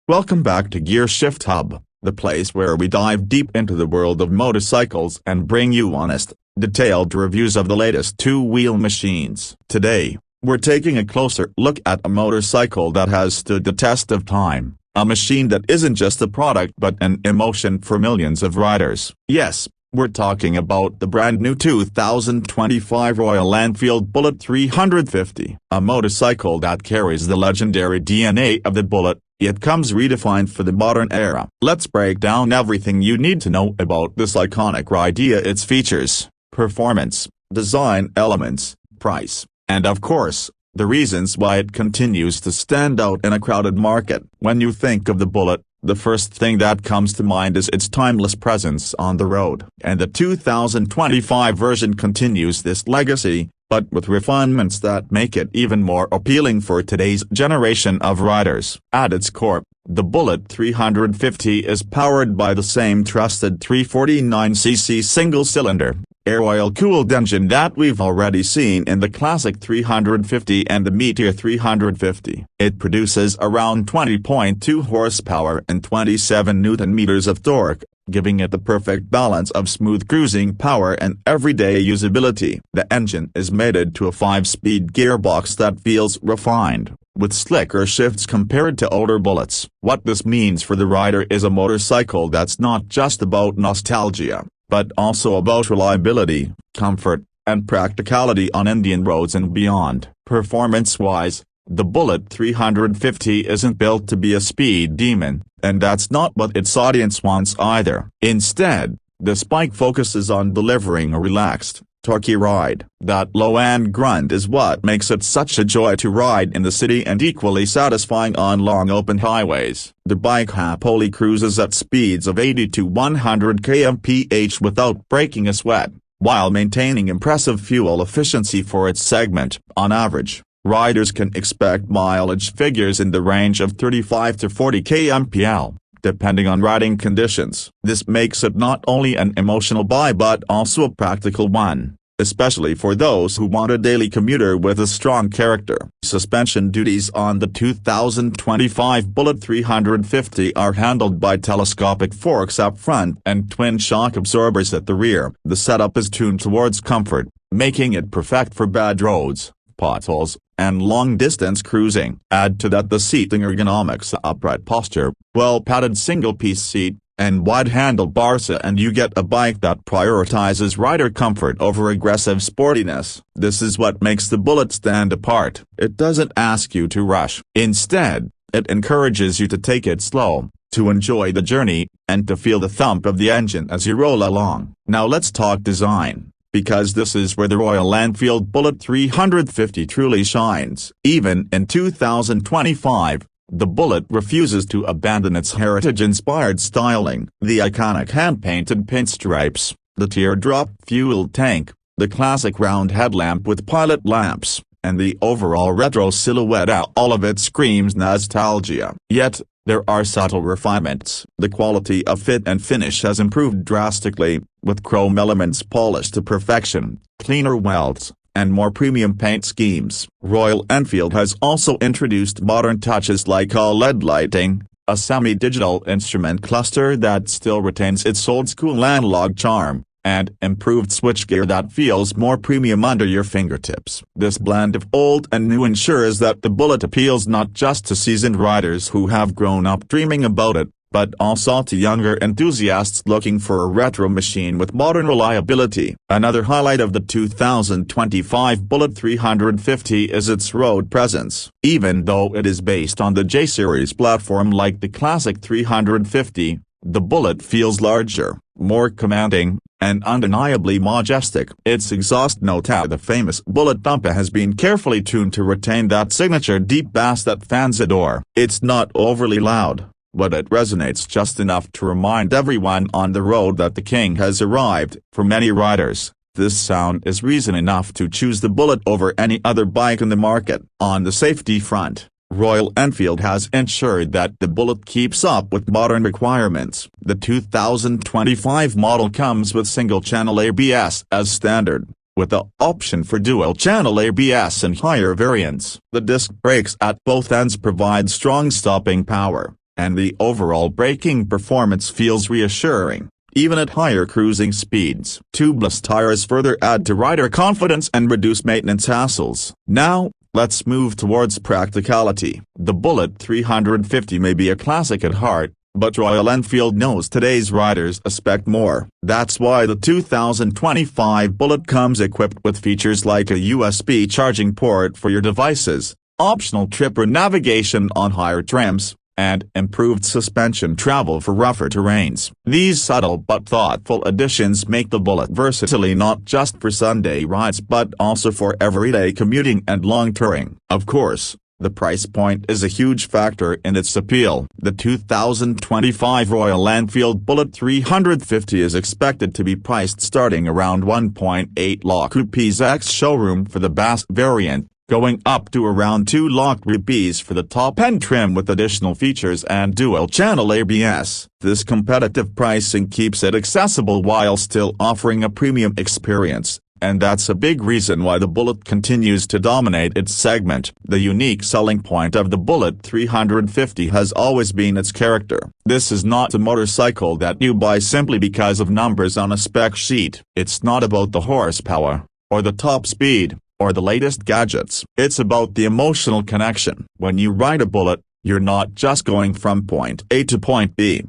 Welcome back to Gear Shift Hub, the place where we dive deep into the world of motorcycles and bring you honest, detailed reviews of the latest two-wheel machines. Today, we're taking a closer look at a motorcycle that has stood the test of time, a machine that isn't just a product but an emotion for millions of riders. Yes, we're talking about the brand new 2025 Royal Enfield Bullet 350, a motorcycle that carries the legendary DNA of the Bullet. It comes redefined for the modern era. Let's break down everything you need to know about this iconic idea: its features, performance, design elements, price, and of course, the reasons why it continues to stand out in a crowded market. When you think of the Bullet, the first thing that comes to mind is its timeless presence on the road. And the 2025 version continues this legacy, but with refinements that make it even more appealing for today's generation of riders. At its core, the Bullet 350 is powered by the same trusted 349cc single-cylinder, air-oil-cooled engine that we've already seen in the classic 350 and the Meteor 350. It produces around 20.2 horsepower and 27 Nm of torque, giving it the perfect balance of smooth cruising power and everyday usability. The engine is mated to a 5-speed gearbox that feels refined, with slicker shifts compared to older Bullets. What this means for the rider is a motorcycle that's not just about nostalgia, but also about reliability, comfort, and practicality on Indian roads and beyond. Performance-wise, the Bullet 350 isn't built to be a speed demon, and that's not what its audience wants either. Instead, the Spike focuses on delivering a relaxed, torquey ride. That low-end grunt is what makes it such a joy to ride in the city and equally satisfying on long open highways. The bike happily cruises at speeds of 80 to 100 km/h without breaking a sweat, while maintaining impressive fuel efficiency for its segment. On average, riders can expect mileage figures in the range of 35 to 40 km/h, depending on riding conditions. This makes it not only an emotional buy but also a practical one, especially for those who want a daily commuter with a strong character. Suspension duties on the 2025 Bullet 350 are handled by telescopic forks up front and twin shock absorbers at the rear. The setup is tuned towards comfort, making it perfect for bad roads, potholes, and long-distance cruising. Add to that the seating ergonomics: upright posture, well-padded single-piece seat, and wide handlebars, and you get a bike that prioritizes rider comfort over aggressive sportiness. This is what makes the Bullet stand apart. It doesn't ask you to rush. Instead, it encourages you to take it slow, to enjoy the journey, and to feel the thump of the engine as you roll along. Now let's talk design, because this is where the Royal Enfield Bullet 350 truly shines. Even in 2025, the Bullet refuses to abandon its heritage-inspired styling. The iconic hand-painted pinstripes, the teardrop fuel tank, the classic round headlamp with pilot lamps, and the overall retro silhouette, all of it screams nostalgia. Yet, there are subtle refinements. The quality of fit and finish has improved drastically, with chrome elements polished to perfection, cleaner welds, and more premium paint schemes. Royal Enfield has also introduced modern touches like LED lighting, a semi-digital instrument cluster that still retains its old-school analog charm, and improved switchgear that feels more premium under your fingertips. This blend of old and new ensures that the Bullet appeals not just to seasoned riders who have grown up dreaming about it, but also to younger enthusiasts looking for a retro machine with modern reliability. Another highlight of the 2025 Bullet 350 is its road presence. Even though it is based on the J-series platform like the classic 350, the Bullet feels larger, more commanding, and undeniably majestic. Its exhaust note, the famous Bullet thump, has been carefully tuned to retain that signature deep bass that fans adore. It's not overly loud, but it resonates just enough to remind everyone on the road that the king has arrived. For many riders, this sound is reason enough to choose the Bullet over any other bike in the market. On the safety front, Royal Enfield has ensured that the Bullet keeps up with modern requirements. The 2025 model comes with single-channel ABS as standard, with the option for dual-channel ABS in higher variants. The disc brakes at both ends provide strong stopping power, and the overall braking performance feels reassuring, even at higher cruising speeds. Tubeless tires further add to rider confidence and reduce maintenance hassles. Now, let's move towards practicality. The Bullet 350 may be a classic at heart, but Royal Enfield knows today's riders expect more. That's why the 2025 Bullet comes equipped with features like a USB charging port for your devices, optional tripper navigation on higher trims, and improved suspension travel for rougher terrains. These subtle but thoughtful additions make the Bullet versatile not just for Sunday rides but also for everyday commuting and long touring. Of course, the price point is a huge factor in its appeal. The 2025 Royal Enfield Bullet 350 is expected to be priced starting around 1.8 lakh rupees ex-showroom for the base variant, going up to around 2 lakh rupees for the top-end trim with additional features and dual-channel ABS. This competitive pricing keeps it accessible while still offering a premium experience, and that's a big reason why the Bullet continues to dominate its segment. The unique selling point of the Bullet 350 has always been its character. This is not a motorcycle that you buy simply because of numbers on a spec sheet. It's not about the horsepower, or the top speed, or the latest gadgets. It's about the emotional connection. When you ride a Bullet, you're not just going from point A to point B.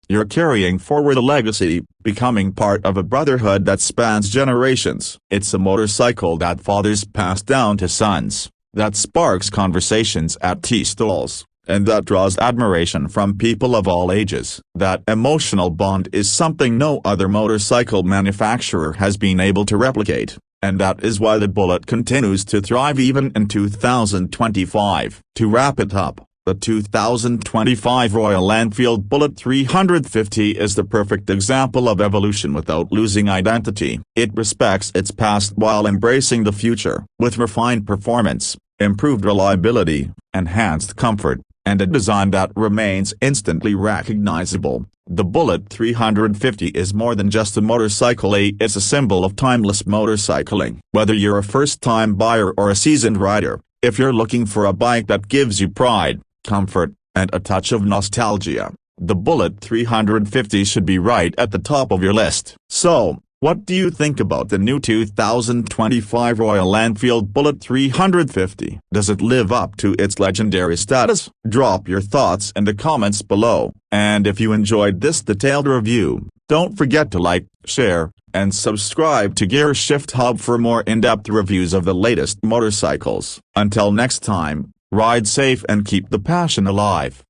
You're carrying forward a legacy, becoming part of a brotherhood that spans generations. It's a motorcycle that fathers pass down to sons, that sparks conversations at tea stalls, and that draws admiration from people of all ages. That emotional bond is something no other motorcycle manufacturer has been able to replicate, and that is why the Bullet continues to thrive even in 2025. To wrap it up, the 2025 Royal Enfield Bullet 350 is the perfect example of evolution without losing identity. It respects its past while embracing the future. With refined performance, improved reliability, enhanced comfort, and a design that remains instantly recognizable, the Bullet 350 is more than just a motorcycle. It's a symbol of timeless motorcycling. Whether you're a first-time buyer or a seasoned rider, if you're looking for a bike that gives you pride, comfort, and a touch of nostalgia, the Bullet 350 should be right at the top of your list. So, what do you think about the new 2025 Royal Enfield Bullet 350? Does it live up to its legendary status? Drop your thoughts in the comments below, and if you enjoyed this detailed review, don't forget to like, share, and subscribe to Gear Shift Hub for more in-depth reviews of the latest motorcycles. Until next time, ride safe and keep the passion alive.